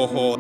ho.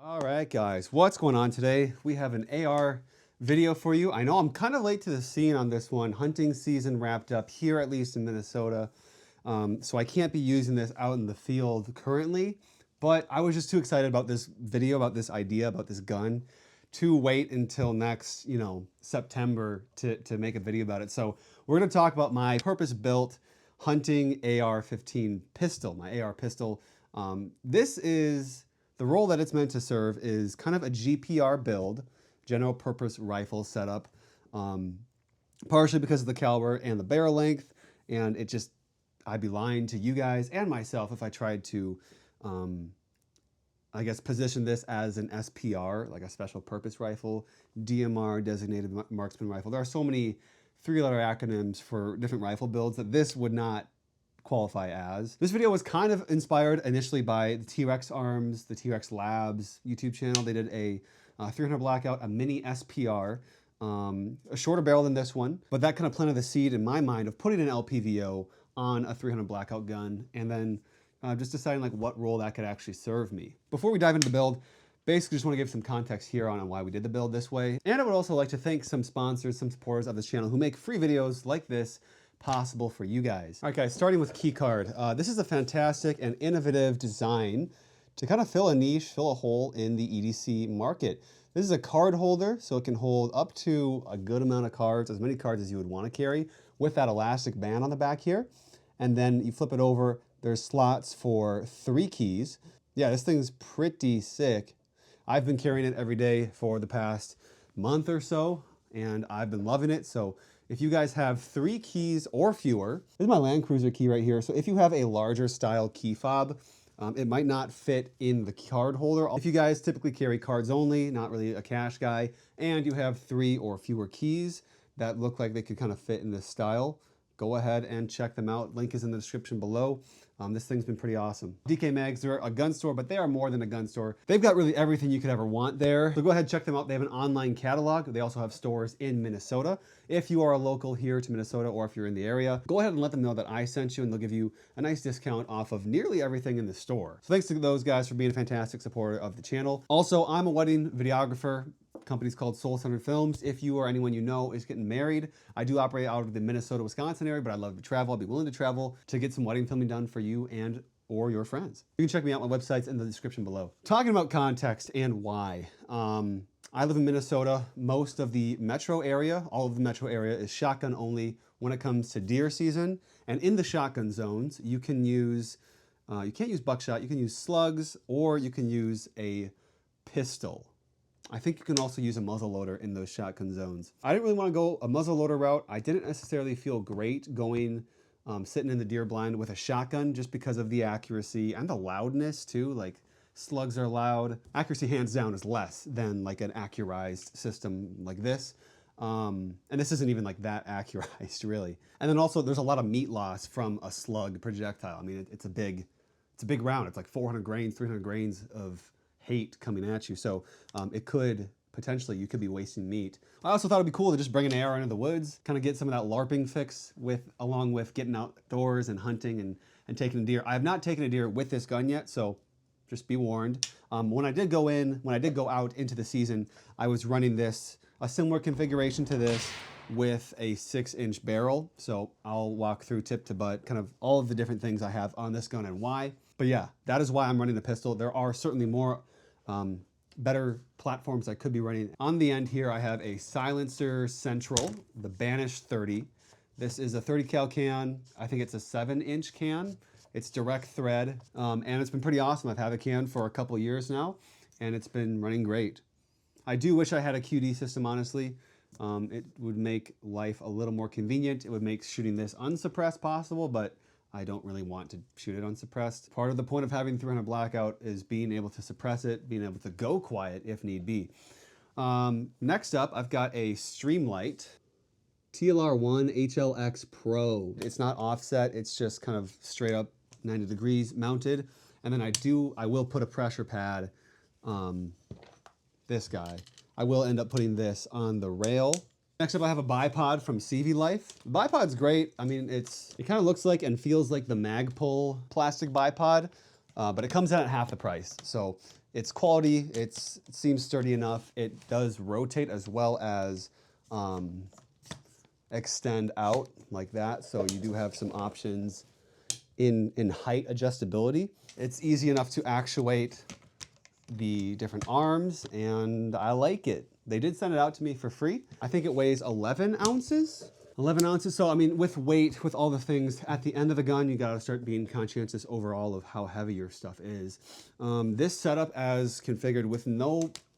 Alright guys, what's going on today? We have an AR video for you. I know I'm kind of late to the scene on this one. Hunting season wrapped up here, at least in Minnesota. So I can't be using this out in the field currently, but I was just too excited about this video, about this idea, about this gun, to wait until next, September to make a video about it. So we're going to talk about my purpose-built hunting AR-15 pistol, my AR pistol. This is... The role that it's meant to serve is kind of a GPR build, general purpose rifle setup, partially because of the caliber and the barrel length, and it just, I'd be lying to you guys and myself if I tried to, I guess, position this as an SPR, like a special purpose rifle, DMR, designated marksman rifle. There are so many three-letter acronyms for different rifle builds that this would not qualify as. This video was kind of inspired initially by the T-Rex Arms, the T-Rex Labs YouTube channel. They did a 300 Blackout, a mini SPR, a shorter barrel than this one, but that kind of planted the seed in my mind of putting an LPVO on a 300 Blackout gun and then just deciding like what role that could actually serve me. Before we dive into the build, basically just want to give some context here on why we did the build this way. And I would also like to thank some sponsors, some supporters of this channel who make free videos like this possible for you guys. All right guys, starting with keycard. This is a fantastic and innovative design to kind of fill a niche, fill a hole in the EDC market. This is a card holder, so it can hold up to a good amount of cards, as many cards as you would want to carry, with that elastic band on the back here. And then you flip it over, there's slots for 3 keys. Yeah, this thing's pretty sick. I've been carrying it every day for the past month or so, and I've been loving it. So if you guys have 3 keys or fewer, this is my Land Cruiser key right here. So if you have a larger style key fob, it might not fit in the card holder. If you guys typically carry cards only, not really a cash guy, and you have 3 or fewer keys that look like they could kind of fit in this style, go ahead and check them out. Link is in the description below. This thing's been pretty awesome. DK Mags, they're a gun store, but they are more than a gun store. They've got really everything you could ever want there. So go ahead and check them out. They have an online catalog. They also have stores in Minnesota. If you are a local here to Minnesota or if you're in the area, go ahead and let them know that I sent you and they'll give you a nice discount off of nearly everything in the store. So thanks to those guys for being a fantastic supporter of the channel. Also, I'm a wedding videographer. Company's called Soul Centered Films. If you or anyone you know is getting married, I do operate out of the Minnesota, Wisconsin area, but I love to travel. I'll be willing to travel to get some wedding filming done for you and or your friends. You can check me out. My website's in the description below. Talking about context and why. I live in Minnesota. Most of the metro area, all of the metro area is shotgun only when it comes to deer season. And in the shotgun zones, you can use, you can't use buckshot, you can use slugs, or you can use a pistol. I think you can also use a muzzleloader in those shotgun zones. I didn't really want to go a muzzleloader route. I didn't necessarily feel great going, sitting in the deer blind with a shotgun just because of the accuracy and the loudness too. Like slugs are loud. Accuracy hands down is less than like an accurized system like this. And this isn't even like that accurized really. And then also there's a lot of meat loss from a slug projectile. I mean, it's a big round. It's like 400 grains, 300 grains of hate coming at you. So it could potentially, you could be wasting meat. I also thought it'd be cool to just bring an AR into the woods, kind of get some of that LARPing fix along with getting outdoors and hunting and taking a deer. I have not taken a deer with this gun yet, so just be warned. When I did go out into the season, I was running a similar configuration to this with a 6-inch barrel. So I'll walk through tip to butt, kind of all of the different things I have on this gun and why. But yeah, that is why I'm running the pistol. There are certainly more better platforms I could be running. On the end here, I have a Silencer Central, the Banish 30. This is a 30 cal can. I think it's a 7-inch can. It's direct thread, and it's been pretty awesome. I've had the can for a couple years now, and it's been running great. I do wish I had a QD system, honestly. It would make life a little more convenient. It would make shooting this unsuppressed possible, but I don't really want to shoot it unsuppressed. Part of the point of having 300 Blackout is being able to suppress it, being able to go quiet if need be. Next up, I've got a Streamlight TLR1 HLX Pro. It's not offset, it's just kind of straight up 90 degrees mounted. And then I will put a pressure pad, this guy. I will end up putting this on the rail. Next up, I have a bipod from CV Life. The bipod's great. I mean, it kind of looks like and feels like the Magpul plastic bipod, but it comes in at half the price. So it's quality, it seems sturdy enough. It does rotate as well as extend out like that. So you do have some options in height adjustability. It's easy enough to actuate the different arms, and I like it. They did send it out to me for free. I think it weighs 11 ounces. 11 ounces, so I mean, with weight, with all the things, at the end of the gun, you gotta start being conscientious overall of how heavy your stuff is. This setup as configured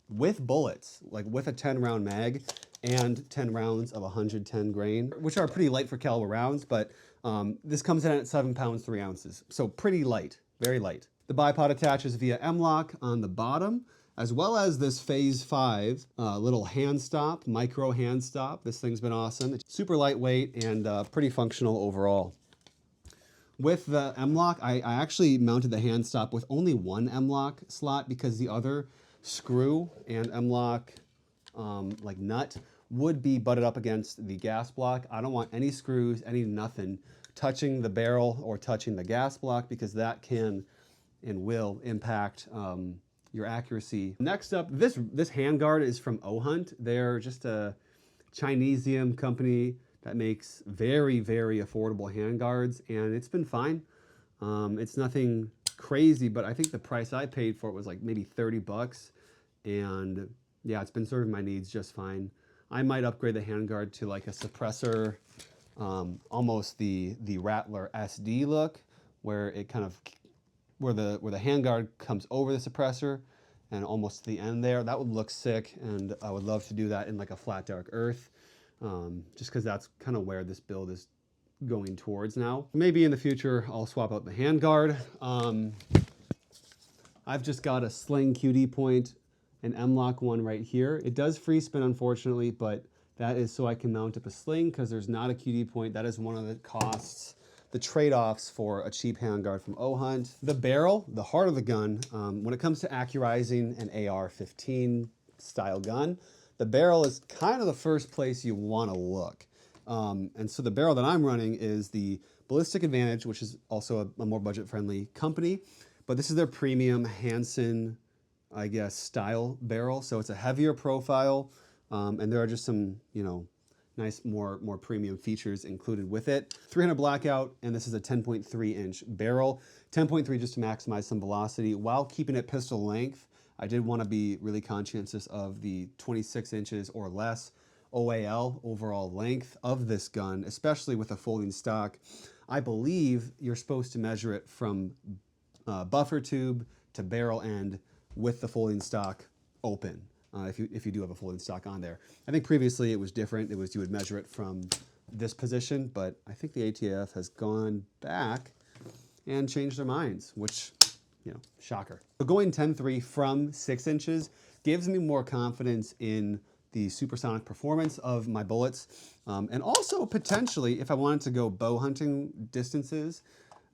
with bullets, like with a 10 round mag and 10 rounds of 110 grain, which are pretty light for caliber rounds, but this comes in at 7 pounds, 3 ounces. So pretty light, very light. The bipod attaches via M-LOK on the bottom, as well as this Phase 5 little hand stop, micro hand stop. This thing's been awesome. It's super lightweight and pretty functional overall. With the M-LOK, I actually mounted the hand stop with only one M-LOK slot because the other screw and M-LOK like nut would be butted up against the gas block. I don't want any screws, any nothing touching the barrel or touching the gas block because that can and will impact your accuracy. Next up, this handguard is from Ohunt. They're just a Chinesium company that makes very, very affordable handguards, and it's been fine. It's nothing crazy, but I think the price I paid for it was like maybe 30 bucks, and yeah, it's been serving my needs just fine. I might upgrade the handguard to like a suppressor, almost the Rattler SD look, where it kind of where the handguard comes over the suppressor and almost to the end there. That would look sick, and I would love to do that in like a flat dark earth, just because that's kind of where this build is going towards now. Maybe in the future I'll swap out the handguard. I've just got a Sling QD point, an M-LOK one right here. It does free spin unfortunately, but that is so I can mount up a sling because there's not a QD point. That is one of the costs, the trade-offs for a cheap handguard from Ohunt. The barrel, the heart of the gun, when it comes to accurizing an AR-15 style gun, the barrel is kind of the first place you want to look. And so the barrel that I'm running is the Ballistic Advantage, which is also a more budget-friendly company, but this is their premium Hansen, I guess, style barrel. So it's a heavier profile, and there are just some, you know, nice, more premium features included with it. 300 Blackout, and this is a 10.3 inch barrel. 10.3 just to maximize some velocity while keeping it pistol length. I did want to be really conscientious of the 26 inches or less OAL, overall length of this gun, especially with a folding stock. I believe you're supposed to measure it from buffer tube to barrel end with the folding stock open. If you do have a folding stock on there. I think previously it was different. It was you would measure it from this position, but I think the ATF has gone back and changed their minds, which, you know, shocker. So going 10.3 from 6 inches gives me more confidence in the supersonic performance of my bullets, and also potentially if I wanted to go bow hunting distances,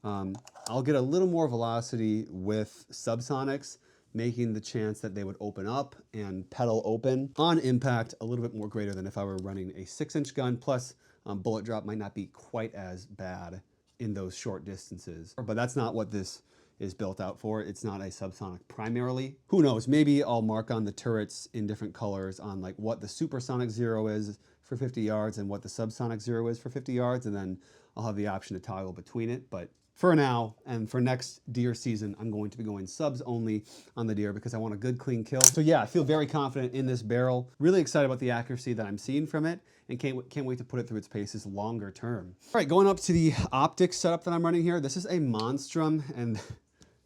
I'll get a little more velocity with subsonics, making the chance that they would open up and pedal open on impact a little bit more greater than if I were running a 6 inch gun. Plus, bullet drop might not be quite as bad in those short distances. But that's not what this is built out for. It's not a subsonic primarily. Who knows, maybe I'll mark on the turrets in different colors on like what the supersonic 0 is for 50 yards and what the subsonic 0 is for 50 yards, and then I'll have the option to toggle between it. But for now, and for next deer season, I'm going to be going subs only on the deer because I want a good clean kill. So yeah, I feel very confident in this barrel. Really excited about the accuracy that I'm seeing from it, and can't wait to put it through its paces longer term. All right, going up to the optics setup that I'm running here. This is a Monstrum, and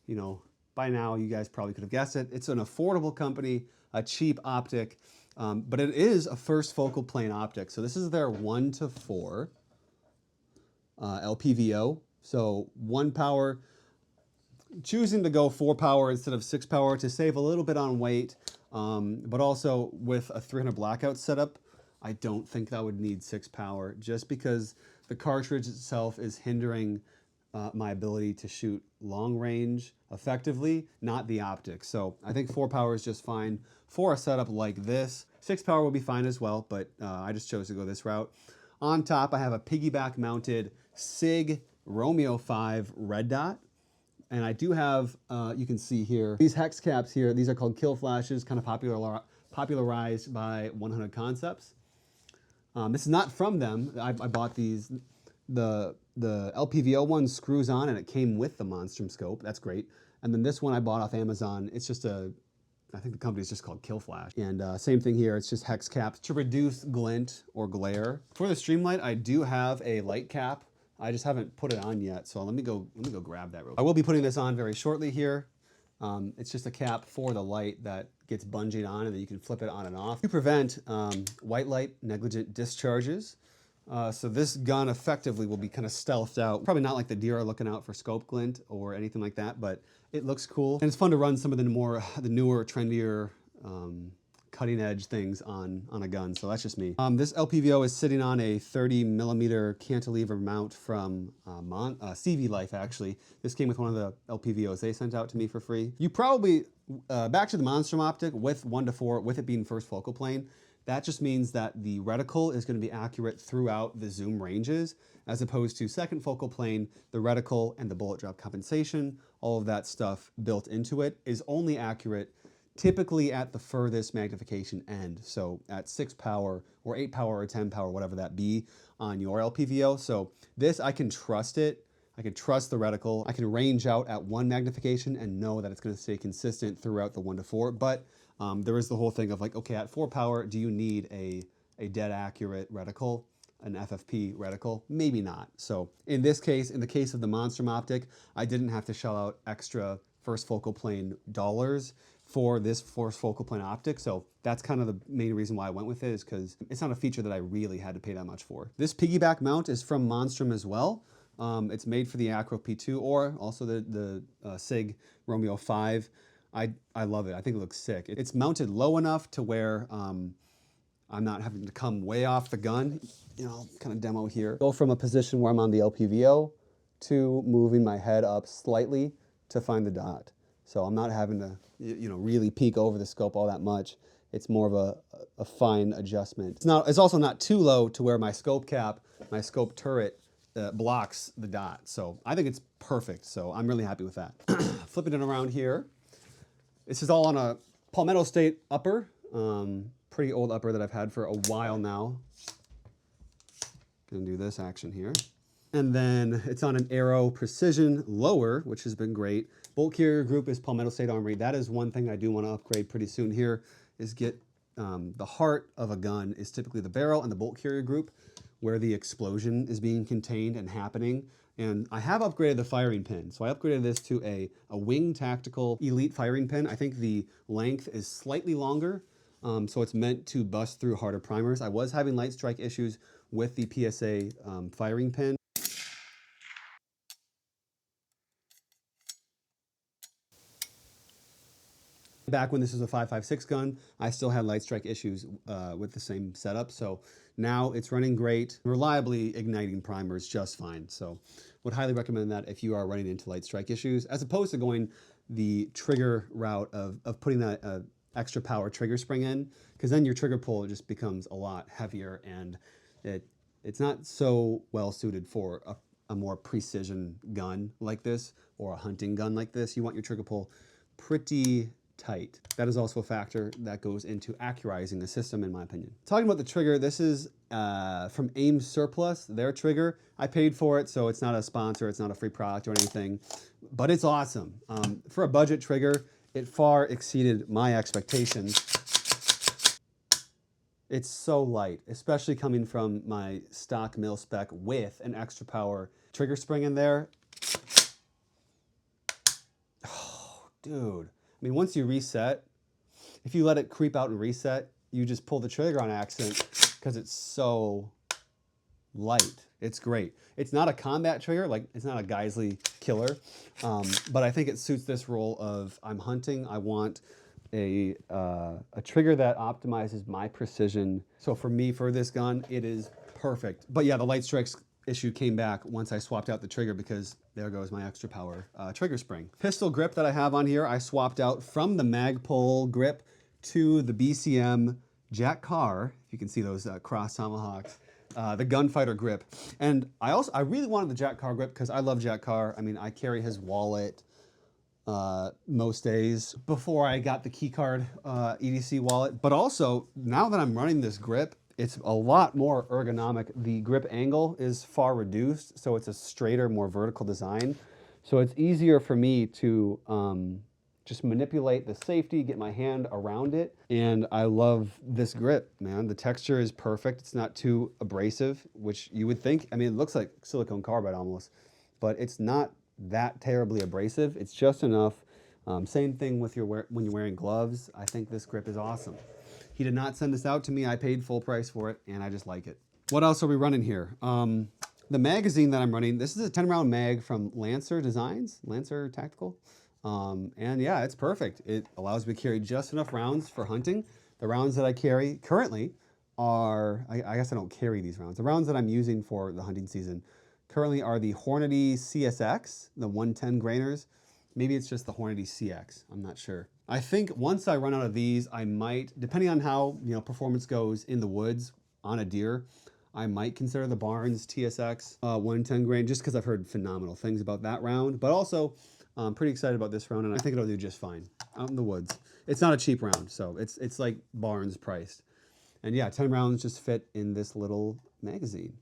you know, by now you guys probably could have guessed it. It's an affordable company, a cheap optic, but it is a first focal plane optic. So this is their 1:4 LPVO. So 1 power, choosing to go 4 power instead of 6 power to save a little bit on weight, but also with a 300 Blackout setup, I don't think that would need 6 power just because the cartridge itself is hindering my ability to shoot long range effectively, not the optics. So I think 4 power is just fine for a setup like this. 6 power will be fine as well, but I just chose to go this route. On top, I have a piggyback mounted SIG Romeo 5 red dot. And I do have, you can see here, these hex caps here. These are called kill flashes, kind of popularized by 100 Concepts. This is not from them. I bought these. The LPVO one screws on and it came with the Monstrum scope. That's great. And then this one I bought off Amazon. It's just I think the company's just called Kill Flash. And same thing here. It's just hex caps to reduce glint or glare. For the Streamlight, I do have a light cap. I just haven't put it on yet, so let me go grab that real quick. I will be putting this on very shortly here. It's just a cap for the light that gets bungeed on and then you can flip it on and off to prevent white light negligent discharges. So this gun effectively will be kind of stealthed out. Probably not like the deer are looking out for scope glint or anything like that, but it looks cool. And it's fun to run some of the newer, trendier, cutting edge things on a gun. So that's just me. This LPVO is sitting on a 30mm cantilever mount from CV Life, actually. This came with one of the LPVOs they sent out to me for free. You probably, back to the Monstrum optic with 1:4, with it being first focal plane, that just means that the reticle is going to be accurate throughout the zoom ranges, as opposed to second focal plane, the reticle and the bullet drop compensation, all of that stuff built into it is only accurate typically at the furthest magnification end. So at 6 power or 8 power or 10 power, whatever that be on your LPVO. So this, I can trust it. I can trust the reticle. I can range out at 1 magnification and know that it's going to stay consistent throughout the 1:4. But there is the whole thing of like, okay, at 4 power, do you need a dead accurate reticle, an FFP reticle? Maybe not. So in this case, in the case of the Monstrum optic, I didn't have to shell out extra first focal plane dollars for this first focal plane optic. So that's kind of the main reason why I went with it, is because it's not a feature that I really had to pay that much for. This piggyback mount is from Monstrum as well. It's made for the Acro P2 or also the SIG Romeo 5. I love it. I think it looks sick. It's mounted low enough to where I'm not having to come way off the gun. You know, I'll kind of demo here. Go from a position where I'm on the LPVO to moving my head up slightly to find the dot. So I'm not having to, you know, really peek over the scope all that much. It's more of a fine adjustment. It's also not too low to where my scope cap, my scope turret blocks the dot. So I think it's perfect. So I'm really happy with that. Flipping it around here. This is all on a Palmetto State upper, pretty old upper that I've had for a while now. Gonna do this action here. And then it's on an Aero Precision lower, which has been great. Bolt carrier group is Palmetto State Armory. That is one thing I do want to upgrade pretty soon here, is get the heart of a gun is typically the barrel and the bolt carrier group, where the explosion is being contained and happening. And I have upgraded the firing pin. So I upgraded this to a Wing Tactical Elite firing pin. I think the length is slightly longer, so it's meant to bust through harder primers. I was having light strike issues with the PSA firing pin. Back when this was a 5.56 gun, I still had light strike issues with the same setup. So now it's running great, reliably igniting primers just fine. So would highly recommend that if you are running into light strike issues, as opposed to going the trigger route of putting that extra power trigger spring in, because then your trigger pull just becomes a lot heavier and it's not so well suited for a more precision gun like this or a hunting gun like this. You want your trigger pull pretty tight. That is also a factor that goes into accurizing the system, in my opinion. Talking about the trigger, this is from Aim Surplus, their trigger. I paid for it, so it's not a sponsor, it's not a free product or anything, but it's awesome. For a budget trigger, it far exceeded my expectations. It's so light, especially coming from my stock mil spec with an extra power trigger spring in there. Oh, dude. I mean, once you reset, if you let it creep out and reset, you just pull the trigger on accident because it's so light. It's great. It's not a combat trigger, like it's not a Geisley killer, but I think it suits this role of I'm hunting. I want a trigger that optimizes my precision. So for me, for this gun, it is perfect. But yeah, the light strikes issue came back once I swapped out the trigger because there goes my extra power trigger spring. Pistol grip that I have on here, I swapped out from the Magpul grip to the BCM Jack Carr. If you can see those cross tomahawks. The gunfighter grip. And I really wanted the Jack Carr grip because I love Jack Carr. I mean, I carry his wallet most days before I got the keycard EDC wallet. But also, now that I'm running this grip, it's a lot more ergonomic. The grip angle is far reduced, so it's a straighter, more vertical design. So it's easier for me to just manipulate the safety, get my hand around it. And I love this grip, man. The texture is perfect. It's not too abrasive, which you would think. I mean, it looks like silicone carbide almost, but it's not that terribly abrasive. It's just enough. Same thing with when you're wearing gloves. I think this grip is awesome. He did not send this out to me. I paid full price for it, and I just like it. What else are we running here? The magazine that I'm running, this is a 10-round mag from Lancer Designs, Lancer Tactical. And yeah, it's perfect. It allows me to carry just enough rounds for hunting. The rounds that I carry currently are, I guess I don't carry these rounds. The rounds that I'm using for the hunting season currently are the Hornady CSX, the 110 grainers. Maybe it's just the Hornady CX, I'm not sure. I think once I run out of these, I might, depending on how performance goes in the woods on a deer, I might consider the Barnes TSX 110 grain just because I've heard phenomenal things about that round. But also, I'm pretty excited about this round, and I think it'll do just fine out in the woods. It's not a cheap round, so it's like Barnes priced. And yeah, 10 rounds just fit in this little magazine.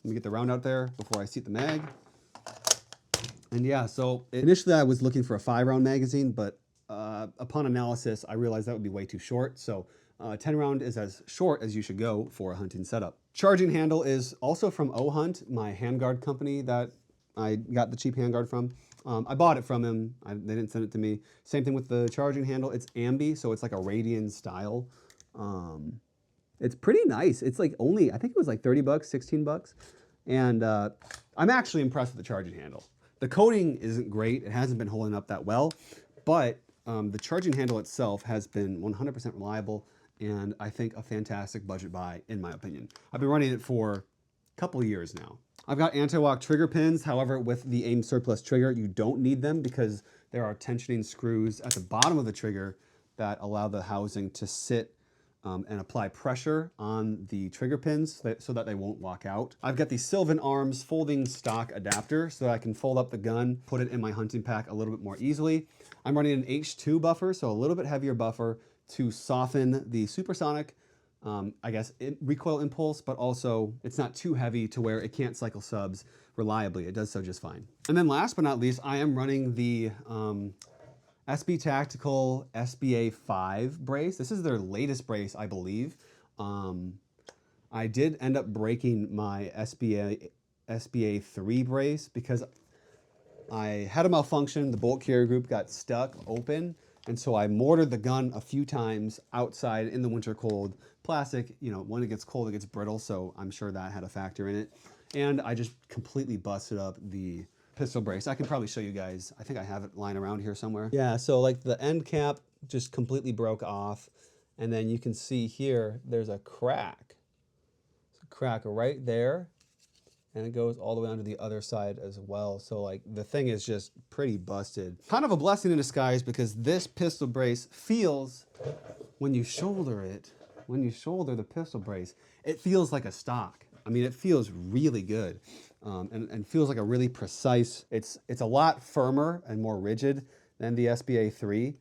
Let me get the round out there before I seat the mag. And yeah, so initially I was looking for a 5-round magazine, but upon analysis, I realized that would be way too short. So 10 round is as short as you should go for a hunting setup. Charging handle is also from O-Hunt, my handguard company that I got the cheap handguard from. I bought it from him. They didn't send it to me. Same thing with the charging handle. It's ambi, so it's like a Radian style. It's pretty nice. It's like only, I think it was like 30 bucks, 16 bucks. And I'm actually impressed with the charging handle. The coating isn't great. It hasn't been holding up that well, but the charging handle itself has been 100% reliable, and I think a fantastic budget buy, in my opinion. I've been running it for a couple of years now. I've got anti-lock trigger pins. However, with the AIM Surplus trigger, you don't need them because there are tensioning screws at the bottom of the trigger that allow the housing to sit and apply pressure on the trigger pins so that they won't lock out. I've got the Sylvan Arms folding stock adapter so that I can fold up the gun, put it in my hunting pack a little bit more easily. I'm running an H2 buffer, so a little bit heavier buffer to soften the supersonic, I guess, recoil impulse, but also it's not too heavy to where it can't cycle subs reliably. It does so just fine. And then last but not least, I am running the SB Tactical SBA 5 brace. This is their latest brace, I believe. I did end up breaking my SBA 3 brace because I had a malfunction. The bolt carrier group got stuck open, and so I mortared the gun a few times outside in the winter cold. Plastic, when it gets cold, it gets brittle, so I'm sure that had a factor in it. And I just completely busted up the pistol brace. I can probably show you guys. I think I have it lying around here somewhere. Yeah, so like the end cap just completely broke off. And then you can see here, there's a crack. It's a crack right there. And it goes all the way onto the other side as well. So like the thing is just pretty busted. Kind of a blessing in disguise because this pistol brace feels, when you shoulder it, when you shoulder the pistol brace, it feels like a stock. I mean, it feels really good. And feels like a really precise, it's a lot firmer and more rigid than the SBA 3.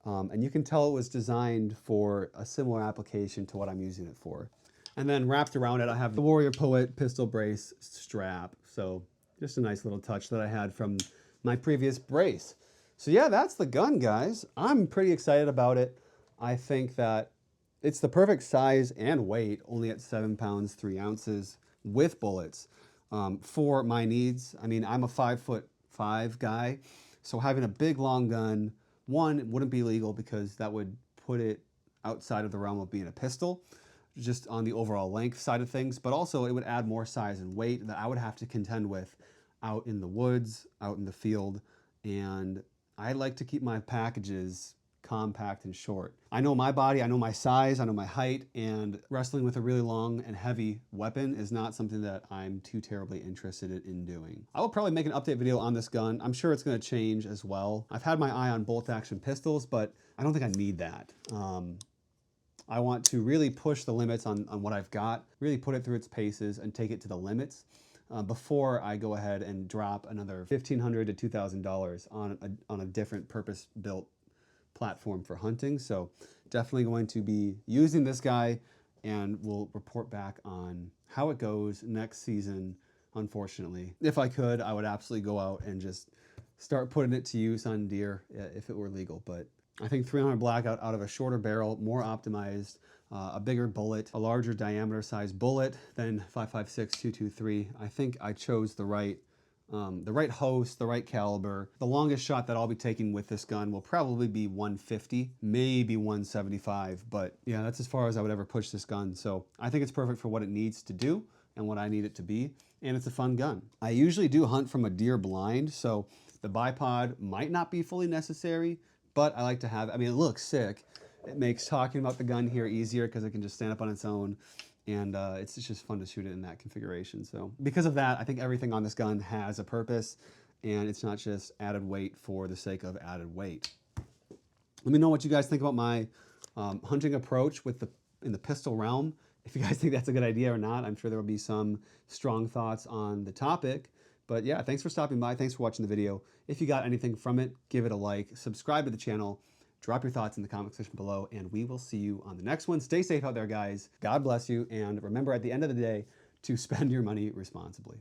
And you can tell it was designed for a similar application to what I'm using it for. And then wrapped around it, I have the Warrior Poet pistol brace strap. So just a nice little touch that I had from my previous brace. So yeah, that's the gun, guys. I'm pretty excited about it. I think that it's the perfect size and weight, only at 7 pounds, 3 ounces with bullets. For my needs. I mean, I'm a 5'5" guy, so having a big long gun, one, it wouldn't be legal because that would put it outside of the realm of being a pistol. just on the overall length side of things, but also it would add more size and weight that I would have to contend with out in the woods, out in the field, and I like to keep my packages compact and short. I know my body, I know my size, I know my height, and wrestling with a really long and heavy weapon is not something that I'm too terribly interested in doing. I will probably make an update video on this gun. I'm sure it's going to change as well. I've had my eye on bolt action pistols, but I don't think I need that. I want to really push the limits on what I've got, really put it through its paces and take it to the limits before I go ahead and drop another $1,500 to $2,000 on a different purpose-built platform for hunting. So definitely going to be using this guy, and we'll report back on how it goes next season. Unfortunately, if I could, I would absolutely go out and just start putting it to use on deer if it were legal. But I think 300 Blackout out of a shorter barrel, more optimized, a bigger bullet, a larger diameter size bullet than 5.56 223. I think I chose the right host, the right caliber. The longest shot that I'll be taking with this gun will probably be 150, maybe 175, but yeah, that's as far as I would ever push this gun. So I think it's perfect for what it needs to do and what I need it to be, and it's a fun gun. I usually do hunt from a deer blind, so the bipod might not be fully necessary, but I like to have, I mean, it looks sick. It makes talking about the gun here easier because it can just stand up on its own. And it's just fun to shoot it in that configuration. So because of that, I think everything on this gun has a purpose, and it's not just added weight for the sake of added weight. Let me know what you guys think about my hunting approach in the pistol realm. If you guys think that's a good idea or not, I'm sure there will be some strong thoughts on the topic. But yeah, thanks for stopping by. Thanks for watching the video. If you got anything from it, give it a like, subscribe to the channel. Drop your thoughts in the comment section below, and we will see you on the next one. Stay safe out there, guys. God bless you, and remember at the end of the day to spend your money responsibly.